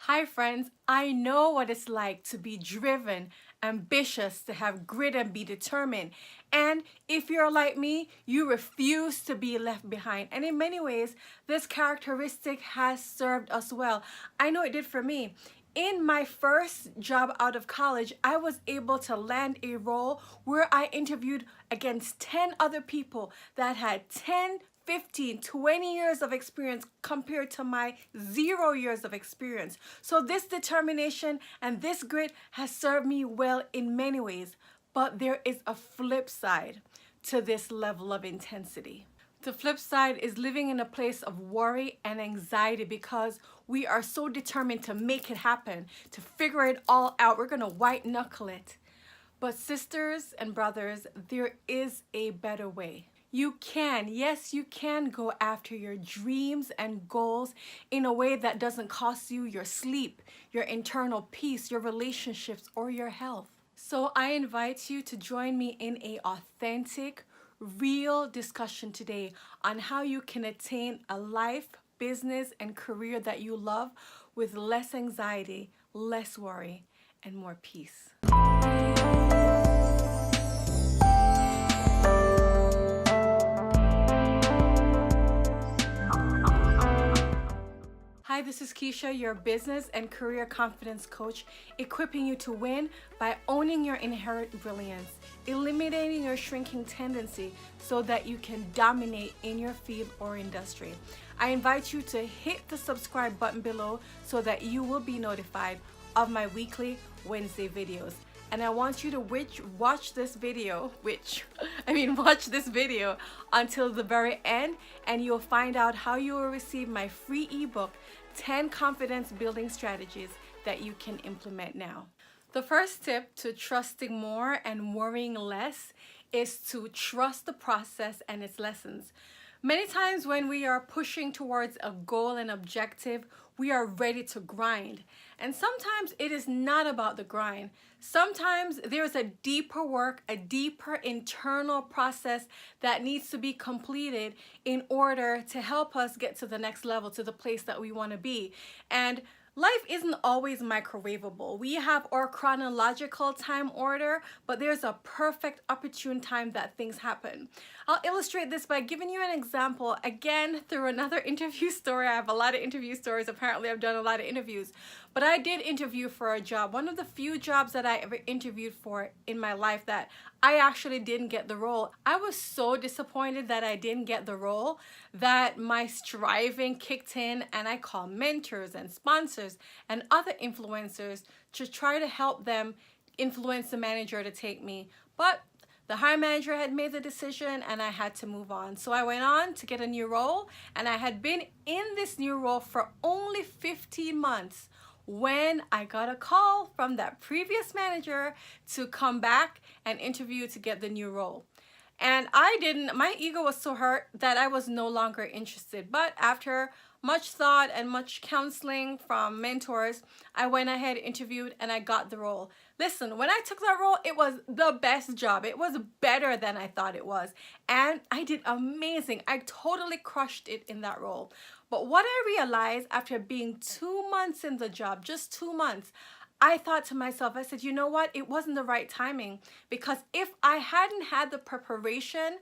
Hi friends, I know what it's like to be driven, ambitious, to have grit and be determined. And if you're like me, you refuse to be left behind. And in many ways, this characteristic has served us well. I know it did for me. In my first job out of college, I was able to land a role where I interviewed against 10 other people that had 10, 15, 20 years of experience compared to my 0 years of experience. So this determination and this grit has served me well in many ways, but there is a flip side to this level of intensity. The flip side is living in a place of worry and anxiety because we are so determined to make it happen, to figure it all out. We're gonna white knuckle it. But sisters and brothers, there is a better way. You can, yes, you can go after your dreams and goals in a way that doesn't cost you your sleep, your internal peace, your relationships, or your health. So I invite you to join me in an authentic, real discussion today on how you can attain a life, business, and career that you love with less anxiety, less worry, and more peace. Hi, this is Keisha, your business and career confidence coach, equipping you to win by owning your inherent brilliance, eliminating your shrinking tendency so that you can dominate in your field or industry. I invite you to hit the subscribe button below so that you will be notified of my weekly Wednesday videos. And I want you to watch this video until the very end, and you'll find out how you will receive my free ebook, 10 confidence building strategies that you can implement now. The first tip to trusting more and worrying less is to trust the process and its lessons. Many times when we are pushing towards a goal and objective, we are ready to grind. And sometimes it is not about the grind. Sometimes there's a deeper work, a deeper internal process that needs to be completed in order to help us get to the next level, to the place that we want to be. And life isn't always microwavable. We have our chronological time order, but there's a perfect opportune time that things happen. I'll illustrate this by giving you an example, again, through another interview story. I have a lot of interview stories. Apparently, I've done a lot of interviews. But I did interview for a job. One of the few jobs that I ever interviewed for in my life that I actually didn't get the role. I was so disappointed that I didn't get the role that my striving kicked in, and I called mentors and sponsors and other influencers to try to help them influence the manager to take me. But the hiring manager had made the decision and I had to move on. So I went on to get a new role, and I had been in this new role for only 15 months when I got a call from that previous manager to come back and interview to get the new role. And my ego was so hurt that I was no longer interested. But after much thought and much counseling from mentors, I went ahead, interviewed, and I got the role. Listen, when I took that role, it was the best job. It was better than I thought it was. And I did amazing. I totally crushed it in that role. But what I realized after being 2 months in the job, just 2 months, I thought to myself, I said, you know what? It wasn't the right timing, because if I hadn't had the preparation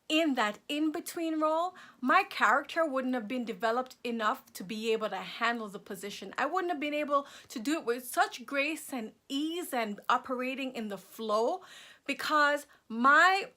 in that in-between role, my character wouldn't have been developed enough to be able to handle the position. I wouldn't have been able to do it with such grace and ease and operating in the flow, because I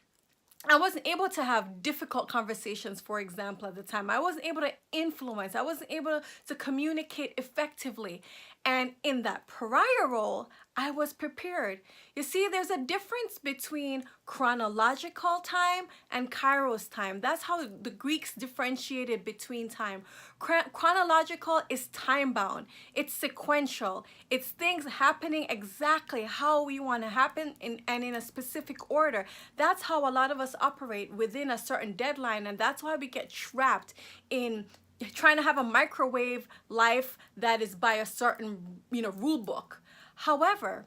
wasn't able to have difficult conversations, for example, at the time. I wasn't able to influence. I wasn't able to communicate effectively. And in that prior role, I was prepared. You see, there's a difference between chronological time and kairos time. That's how the Greeks differentiated between time. Chronological is time-bound. It's sequential. It's things happening exactly how we want to happen and in a specific order. That's how a lot of us operate within a certain deadline, and that's why we get trapped in trying to have a microwave life that is by a certain rule book. However,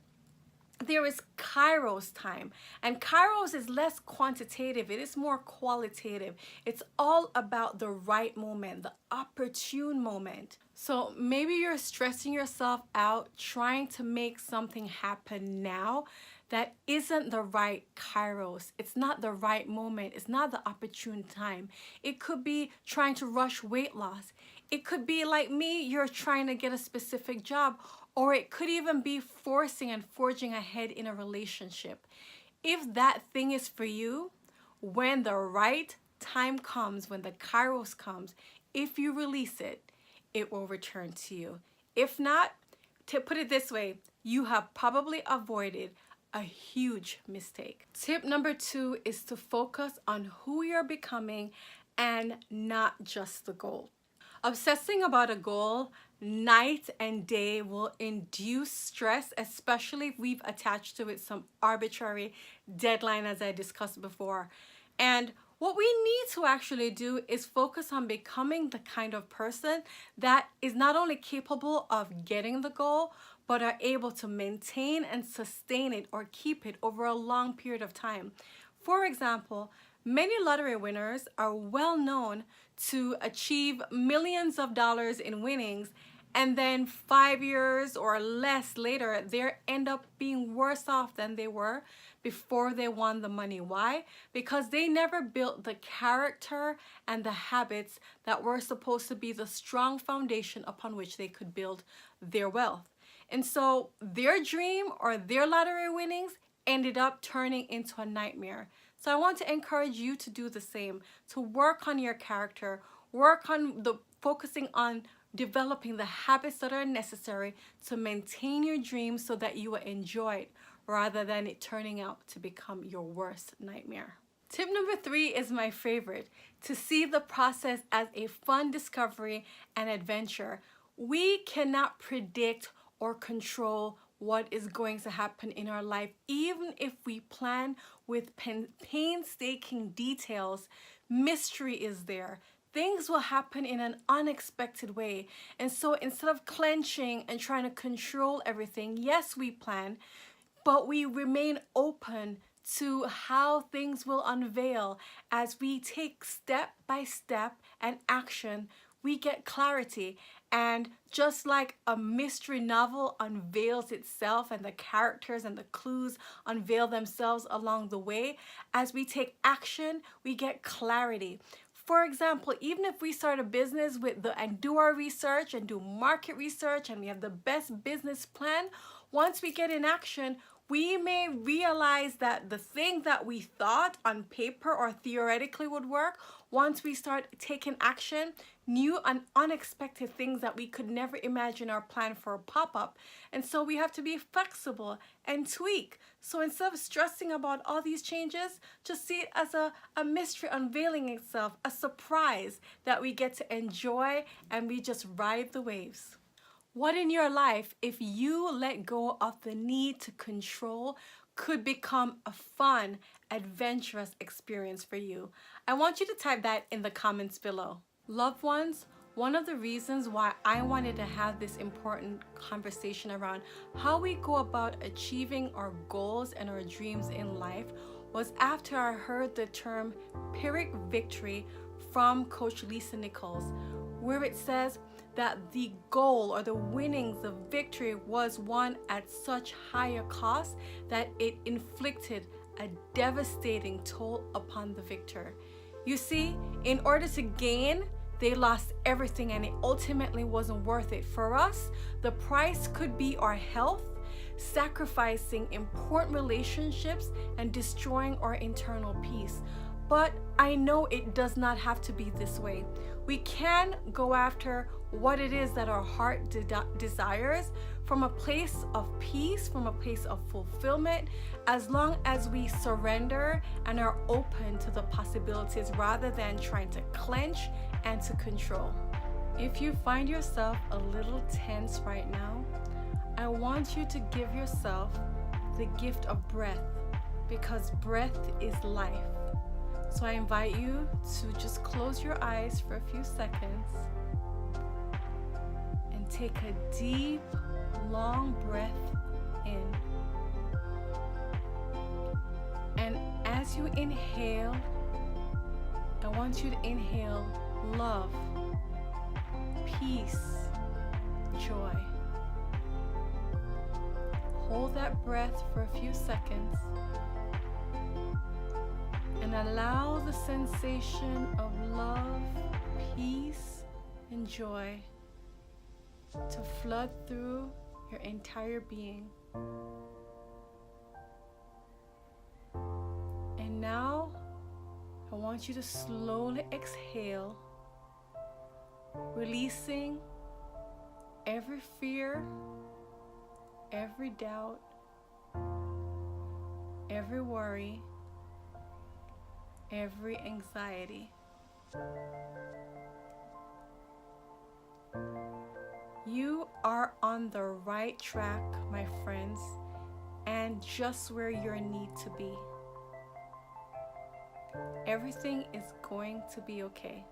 there is Kairos time, and Kairos is less quantitative, it is more qualitative. It's all about the right moment, the opportune moment. So maybe you're stressing yourself out trying to make something happen now that isn't the right Kairos. It's not the right moment. It's not the opportune time. It could be trying to rush weight loss. It could be like me, you're trying to get a specific job, or it could even be forcing and forging ahead in a relationship. If that thing is for you, when the right time comes, when the Kairos comes, if you release it, it will return to you. If not, to put it this way, you have probably avoided a huge mistake. Tip number 2 is to focus on who you're becoming and not just the goal. Obsessing about a goal night and day will induce stress, especially if we've attached to it some arbitrary deadline, as I discussed before. And what we need to actually do is focus on becoming the kind of person that is not only capable of getting the goal, but are able to maintain and sustain it or keep it over a long period of time. For example, many lottery winners are well known to achieve millions of dollars in winnings, and then 5 years or less later, they end up being worse off than they were before they won the money. Why? Because they never built the character and the habits that were supposed to be the strong foundation upon which they could build their wealth. And so their dream or their lottery winnings ended up turning into a nightmare. So I want to encourage you to do the same, to work on your character, work on focusing on developing the habits that are necessary to maintain your dreams so that you will enjoy it rather than it turning out to become your worst nightmare. Tip number 3 is my favorite, to see the process as a fun discovery and adventure. We cannot predict or control what is going to happen in our life. Even if we plan with painstaking details, mystery is there. Things will happen in an unexpected way. And so instead of clenching and trying to control everything, yes, we plan, but we remain open to how things will unveil. As we take step by step and action, we get clarity. And just like a mystery novel unveils itself and the characters and the clues unveil themselves along the way, as we take action, we get clarity. For example, even if we start a business and do our research and do market research and we have the best business plan, once we get in action, we may realize that the thing that we thought on paper or theoretically would work, once we start taking action, new and unexpected things that we could never imagine or plan for pop up. And so we have to be flexible and tweak. So instead of stressing about all these changes, just see it as a mystery unveiling itself, a surprise that we get to enjoy, and we just ride the waves. What in your life, if you let go of the need to control, could become a fun, adventurous experience for you? I want you to type that in the comments below. Loved ones, one of the reasons why I wanted to have this important conversation around how we go about achieving our goals and our dreams in life was after I heard the term Pyrrhic victory from Coach Lisa Nichols, where it says that the goal or the winnings, the victory was won at such higher cost that it inflicted a devastating toll upon the victor. You see, in order to gain, they lost everything and it ultimately wasn't worth it. For us, the price could be our health, sacrificing important relationships and destroying our internal peace. But I know it does not have to be this way. We can go after what it is that our heart desires from a place of peace, from a place of fulfillment, as long as we surrender and are open to the possibilities rather than trying to clench and to control. If you find yourself a little tense right now, I want you to give yourself the gift of breath, because breath is life. So I invite you to just close your eyes for a few seconds and take a deep, long breath in. And as you inhale, I want you to inhale love, peace, joy. Hold that breath for a few seconds and allow the sensation of love, peace, and joy to flood through your entire being. And now I want you to slowly exhale, releasing every fear, every doubt, every worry, every anxiety. You are on the right track, my friends, and just where you need to be. Everything is going to be okay.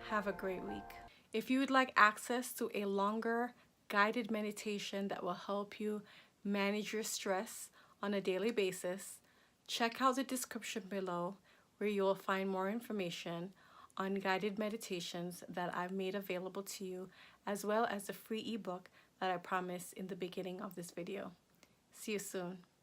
Have a great week. If you would like access to a longer guided meditation that will help you manage your stress on a daily basis, check out the description below where you will find more information on guided meditations that I've made available to you, as well as the free ebook that I promised in the beginning of this video. See you soon.